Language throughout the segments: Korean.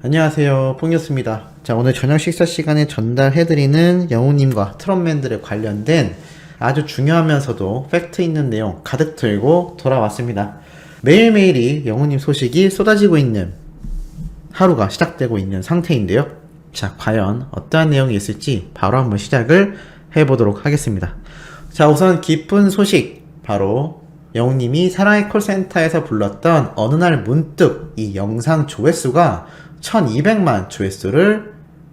안녕하세요, 뽕이었습니다. 자, 오늘 저녁 식사 시간에 전달해드리는 영우님과 트롯맨들에 관련된 아주 중요하면서도 팩트 있는 내용 가득 들고 돌아왔습니다. 매일매일이 영우님 소식이 쏟아지고 있는 하루가 시작되고 있는 상태인데요. 자, 과연 어떠한 내용이 있을지 바로 한번 시작을 해보도록 하겠습니다. 자, 우선 기쁜 소식, 바로 영우님이 사랑의 콜센터에서 불렀던 어느 날 문득 이 영상 조회수가 1200만 조회수를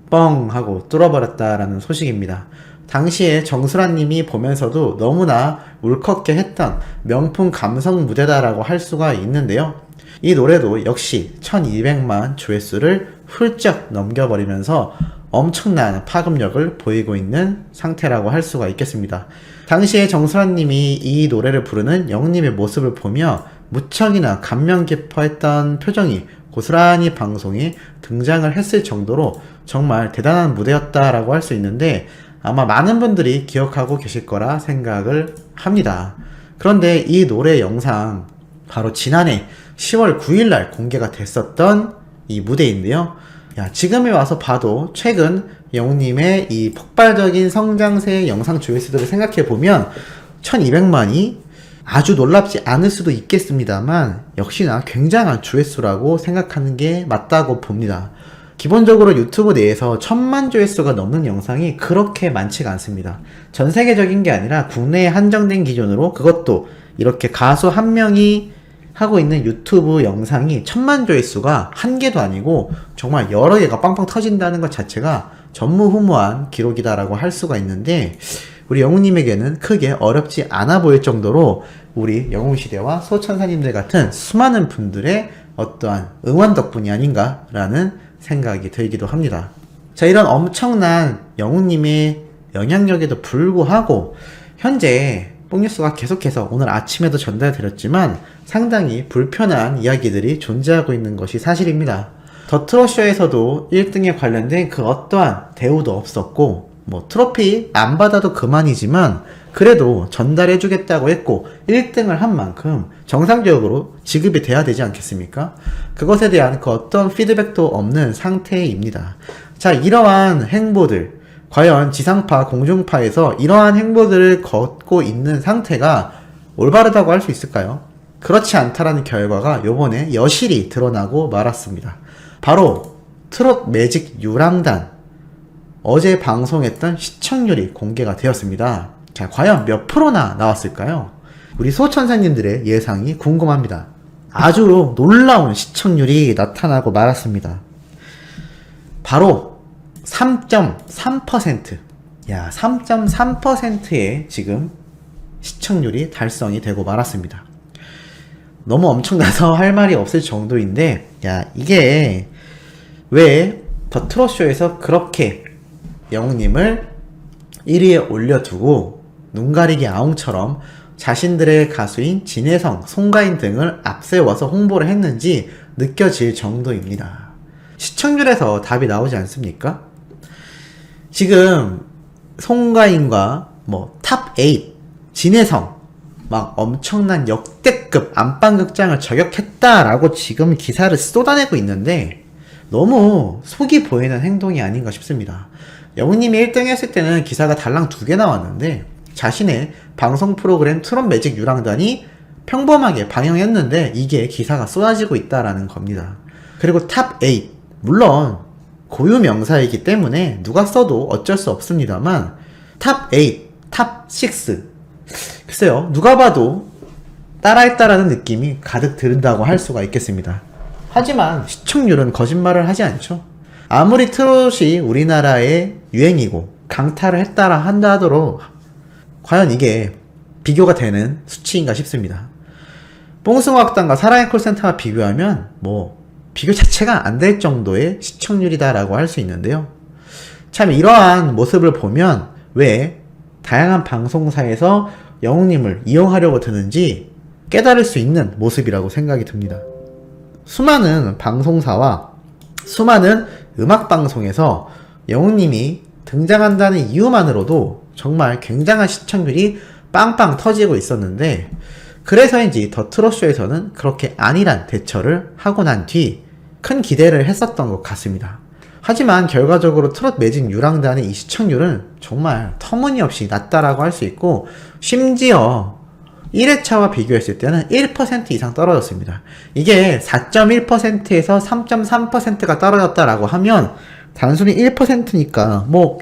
뻥 하고 뚫어버렸다라는 소식입니다. 당시에 정수라님이 보면서도 너무나 울컥게 했던 명품 감성 무대다라고 할 수가 있는데요. 이 노래도 역시 1200만 조회수를 훌쩍 넘겨버리면서 엄청난 파급력을 보이고 있는 상태라고 할 수가 있겠습니다. 당시에 정수라님이 이 노래를 부르는 영우님의 모습을 보며 무척이나 감명 깊어했던 표정이 고스란히 방송에 등장을 했을 정도로 정말 대단한 무대였다라고 할 수 있는데, 아마 많은 분들이 기억하고 계실 거라 생각을 합니다. 그런데 이 노래 영상 바로 지난해 10월 9일날 공개가 됐었던 이 무대인데요. 지금에 와서 봐도 최근 영우님의 이 폭발적인 성장세의 영상 조회수들을 생각해보면 1200만이 아주 놀랍지 않을 수도 있겠습니다만 역시나 굉장한 조회수라고 생각하는 게 맞다고 봅니다. 기본적으로 유튜브 내에서 1000만 조회수가 넘는 영상이 그렇게 많지가 않습니다. 전 세계적인 게 아니라 국내에 한정된 기준으로, 그것도 이렇게 가수 한 명이 하고 있는 유튜브 영상이 1000만 조회수가 한 개도 아니고 정말 여러 개가 빵빵 터진다는 것 자체가 전무후무한 기록이다라고 할 수가 있는데, 우리 영우님에게는 크게 어렵지 않아 보일 정도로 우리 영웅시대와 소천사님들 같은 수많은 분들의 어떠한 응원 덕분이 아닌가라는 생각이 들기도 합니다. 자, 이런 엄청난 영우님의 영향력에도 불구하고 현재 뽕뉴스가 계속해서 오늘 아침에도 전달드렸지만 상당히 불편한 이야기들이 존재하고 있는 것이 사실입니다. 더 트롯쇼에서도 1등에 관련된 그 어떠한 대우도 없었고, 트로피 안 받아도 그만이지만 그래도 전달해주겠다고 했고 1등을 한 만큼 정상적으로 지급이 돼야 되지 않겠습니까? 그것에 대한 그 어떤 피드백도 없는 상태입니다. 자, 이러한 행보들, 과연 지상파, 공중파에서 이러한 행보들을 걷고 있는 상태가 올바르다고 할 수 있을까요? 그렇지 않다라는 결과가 요번에 여실히 드러나고 말았습니다. 바로 트롯 매직 유랑단, 어제 방송했던 시청률이 공개가 되었습니다. 자, 과연 몇 프로나 나왔을까요? 우리 소천사님들의 예상이 궁금합니다. 아주 놀라운 시청률이 나타나고 말았습니다. 바로 3.3%. 3.3%의 지금 시청률이 달성이 되고 말았습니다. 너무 엄청나서 할 말이 없을 정도인데, 이게 왜 더 트롯쇼에서 그렇게 영우님을 1위에 올려두고 눈가리기 아웅처럼 자신들의 가수인 진혜성, 송가인 등을 앞세워서 홍보를 했는지 느껴질 정도입니다. 시청률에서 답이 나오지 않습니까? 지금 송가인과 탑 8, 진혜성 막 엄청난 역대급 안방극장을 저격했다라고 지금 기사를 쏟아내고 있는데 너무 속이 보이는 행동이 아닌가 싶습니다. 영우님이 1등 했을 때는 기사가 달랑 2개 나왔는데 자신의 방송 프로그램 트롯 매직 유랑단이 평범하게 방영했는데 이게 기사가 쏟아지고 있다라는 겁니다. 그리고 탑 8, 물론 고유 명사이기 때문에 누가 써도 어쩔 수 없습니다만 탑 8, 탑 6, 글쎄요, 누가 봐도 따라했다라는 느낌이 가득 든다고 할 수가 있겠습니다. 하지만 시청률은 거짓말을 하지 않죠. 아무리 트롯이 우리나라의 유행이고 강타를 했다라 한다 하더라도 과연 이게 비교가 되는 수치인가 싶습니다. 뽕숭아학당과 사랑의 콜센터와 비교하면 비교 자체가 안 될 정도의 시청률이다라고 할 수 있는데요. 참 이러한 모습을 보면 왜 다양한 방송사에서 영웅님을 이용하려고 드는지 깨달을 수 있는 모습이라고 생각이 듭니다. 수많은 방송사와 수많은 음악방송에서 영웅님이 등장한다는 이유만으로도 정말 굉장한 시청률이 빵빵 터지고 있었는데, 그래서인지 더 트롯쇼에서는 그렇게 안일한 대처를 하고 난 뒤 큰 기대를 했었던 것 같습니다. 하지만 결과적으로 트롯 매직 유랑단의 이 시청률은 정말 터무니없이 낮다라고 할 수 있고, 심지어 1회차와 비교했을 때는 1% 이상 떨어졌습니다. 이게 4.1%에서 3.3%가 떨어졌다라고 하면 단순히 1%니까 뭐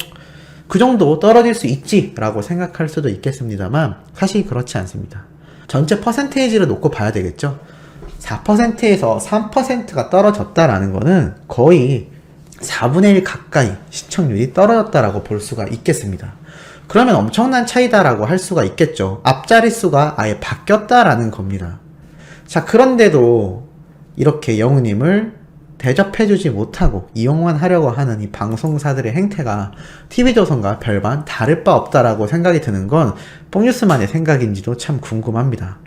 그 정도 떨어질 수 있지 라고 생각할 수도 있겠습니다만, 사실 그렇지 않습니다. 전체 퍼센테이지를 놓고 봐야 되겠죠. 4%에서 3%가 떨어졌다라는 거는 거의 4분의 1 가까이 시청률이 떨어졌다라고 볼 수가 있겠습니다. 그러면 엄청난 차이다라고 할 수가 있겠죠. 앞자릿수가 아예 바뀌었다라는 겁니다. 자, 그런데도 이렇게 영우님을 대접해주지 못하고 이용만 하려고 하는 이 방송사들의 행태가 TV조선과 별반 다를 바 없다라고 생각이 드는 건 뽕뉴스만의 생각인지도 참 궁금합니다.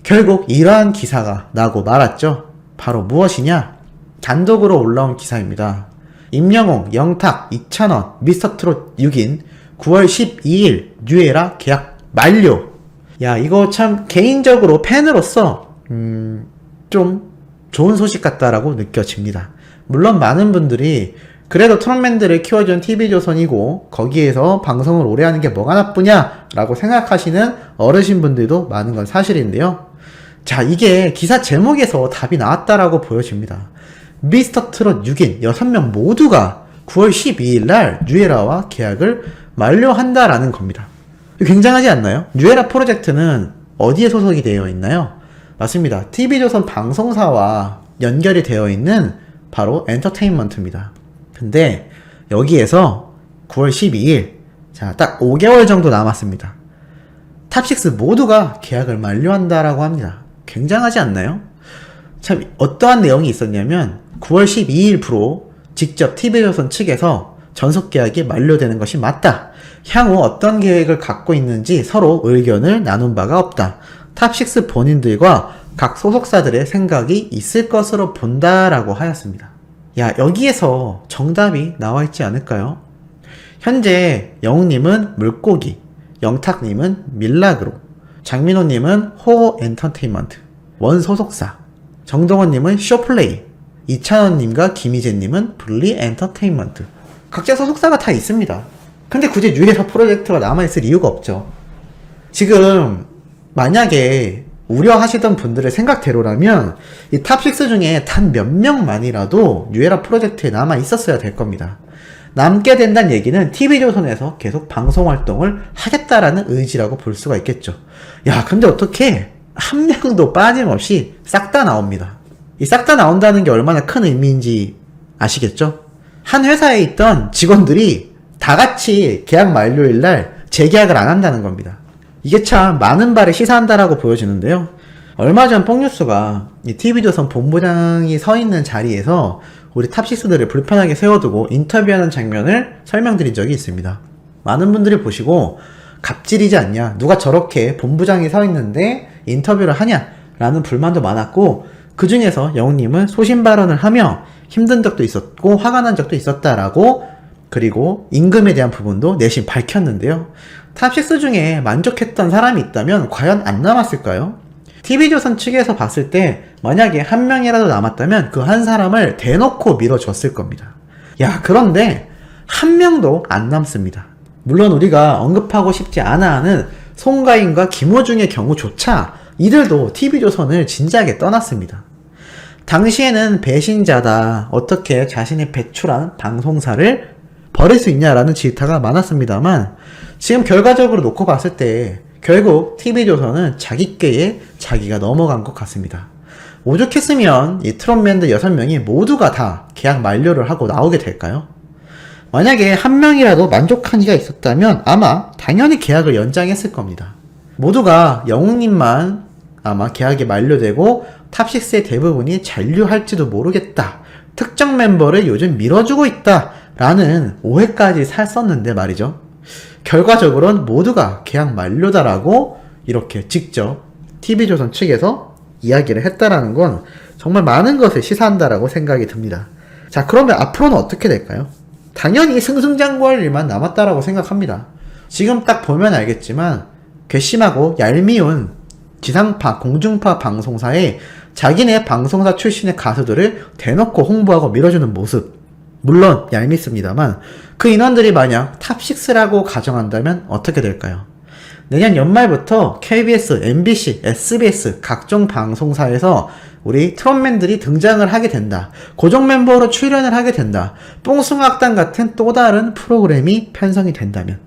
결국 이러한 기사가 나고 말았죠. 바로 무엇이냐? 단독으로 올라온 기사입니다. 임영웅, 영탁, 2,000원, 미스터트롯 6인 9월 12일 뉴에라 계약 만료. 야, 이거 참 개인적으로 팬으로서 좀 좋은 소식 같다라고 느껴집니다. 물론 많은 분들이 그래도 트롯맨들을 키워준 TV조선이고 거기에서 방송을 오래 하는 게 뭐가 나쁘냐 라고 생각하시는 어르신분들도 많은 건 사실인데요. 자, 이게 기사 제목에서 답이 나왔다라고 보여집니다. 미스터트롯 6인 6명 모두가 9월 12일 날 뉴에라와 계약을 만료한다라는 겁니다. 굉장하지 않나요? 뉴에라 프로젝트는 어디에 소속이 되어 있나요? 맞습니다. TV조선 방송사와 연결이 되어 있는 바로 엔터테인먼트입니다. 근데 여기에서 9월 12일, 자, 딱 5개월 정도 남았습니다. 탑6 모두가 계약을 만료한다라고 합니다. 굉장하지 않나요? 참 어떠한 내용이 있었냐면 9월 12일부로 직접 TV조선 측에서 전속 계약이 만료되는 것이 맞다. 향후 어떤 계획을 갖고 있는지 서로 의견을 나눈 바가 없다. 탑6 본인들과 각 소속사들의 생각이 있을 것으로 본다라고 하였습니다. 야, 여기에서 정답이 나와 있지 않을까요? 현재 영웅님은 물고기, 영탁님은 밀락으로, 장민호님은 호호 엔터테인먼트, 원 소속사, 정동원님은 쇼플레이, 이찬원님과 김희재님은 블리 엔터테인먼트. 각자 소속사가 다 있습니다. 근데 굳이 뉴에라 프로젝트가 남아있을 이유가 없죠. 지금 만약에 우려하시던 분들의 생각대로라면 이 탑6 중에 단 몇 명만이라도 뉴에라 프로젝트에 남아 있었어야 될 겁니다. 남게 된다는 얘기는 TV조선에서 계속 방송활동을 하겠다라는 의지라고 볼 수가 있겠죠. 야, 근데 어떻게 한 명도 빠짐없이 싹 다 나옵니다. 이 싹 다 나온다는 게 얼마나 큰 의미인지 아시겠죠? 한 회사에 있던 직원들이 다 같이 계약 만료일 날 재계약을 안 한다는 겁니다. 이게 참 많은 발에 시사한다라고 보여지는데요. 얼마 전 뽕뉴스가 이 TV조선 본부장이 서 있는 자리에서 우리 탑6들을 불편하게 세워두고 인터뷰하는 장면을 설명드린 적이 있습니다. 많은 분들이 보시고 갑질이지 않냐, 누가 저렇게 본부장이 서 있는데 인터뷰를 하냐 라는 불만도 많았고, 그 중에서 영웅님은 소신 발언을 하며 힘든 적도 있었고 화가 난 적도 있었다라고, 그리고 임금에 대한 부분도 내심 밝혔는데요. 탑6 중에 만족했던 사람이 있다면 과연 안 남았을까요? TV조선 측에서 봤을 때 만약에 한 명이라도 남았다면 그 한 사람을 대놓고 밀어줬을 겁니다. 야, 그런데 한 명도 안 남습니다. 물론 우리가 언급하고 싶지 않아 하는 송가인과 김호중의 경우조차 이들도 TV조선을 진지하게 떠났습니다. 당시에는 배신자다, 어떻게 자신이 배출한 방송사를 버릴 수 있냐라는 질타가 많았습니다만, 지금 결과적으로 놓고 봤을 때 결국 TV조선은 자기 꾀에 자기가 넘어간 것 같습니다. 오죽했으면 이 트롯맨들 6명이 모두가 다 계약 만료를 하고 나오게 될까요? 만약에 한 명이라도 만족한 이가 있었다면 아마 당연히 계약을 연장했을 겁니다. 모두가 영웅님만 아마 계약이 만료되고 탑6의 대부분이 잔류할지도 모르겠다, 특정 멤버를 요즘 밀어주고 있다 라는 오해까지 샀었는데 말이죠. 결과적으로는 모두가 계약 만료다라고 이렇게 직접 TV조선 측에서 이야기를 했다라는 건 정말 많은 것을 시사한다라고 생각이 듭니다. 자, 그러면 앞으로는 어떻게 될까요? 당연히 승승장구할 일만 남았다라고 생각합니다. 지금 딱 보면 알겠지만 괘씸하고 얄미운 지상파, 공중파 방송사에 자기네 방송사 출신의 가수들을 대놓고 홍보하고 밀어주는 모습. 물론 얄밉습니다만 그 인원들이 만약 탑6라고 가정한다면 어떻게 될까요? 내년 연말부터 KBS, MBC, SBS 각종 방송사에서 우리 트롯맨들이 등장을 하게 된다. 고정 멤버로 출연을 하게 된다. 뽕숭악단 같은 또 다른 프로그램이 편성이 된다면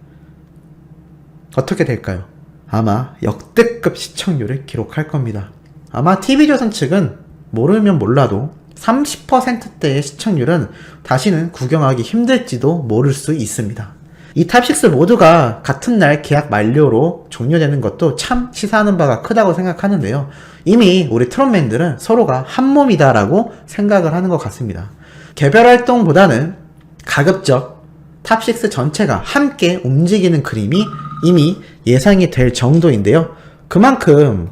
어떻게 될까요? 아마 역대급 시청률을 기록할 겁니다. 아마 TV조선 측은 모르면 몰라도 30%대의 시청률은 다시는 구경하기 힘들지도 모를 수 있습니다. 이 탑6 모두가 같은 날 계약 만료로 종료되는 것도 참 시사하는 바가 크다고 생각하는데요. 이미 우리 트롯맨들은 서로가 한 몸이다라고 생각을 하는 것 같습니다. 개별 활동보다는 가급적 탑6 전체가 함께 움직이는 그림이 이미 예상이 될 정도인데요. 그만큼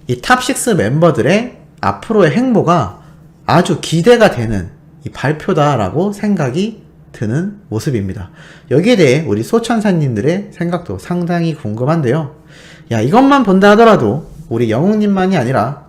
이 탑6 멤버들의 앞으로의 행보가 아주 기대가 되는 이 발표다라고 생각이 드는 모습입니다. 여기에 대해 우리 소천사님들의 생각도 상당히 궁금한데요. 야, 이것만 본다 하더라도 우리 영웅님만이 아니라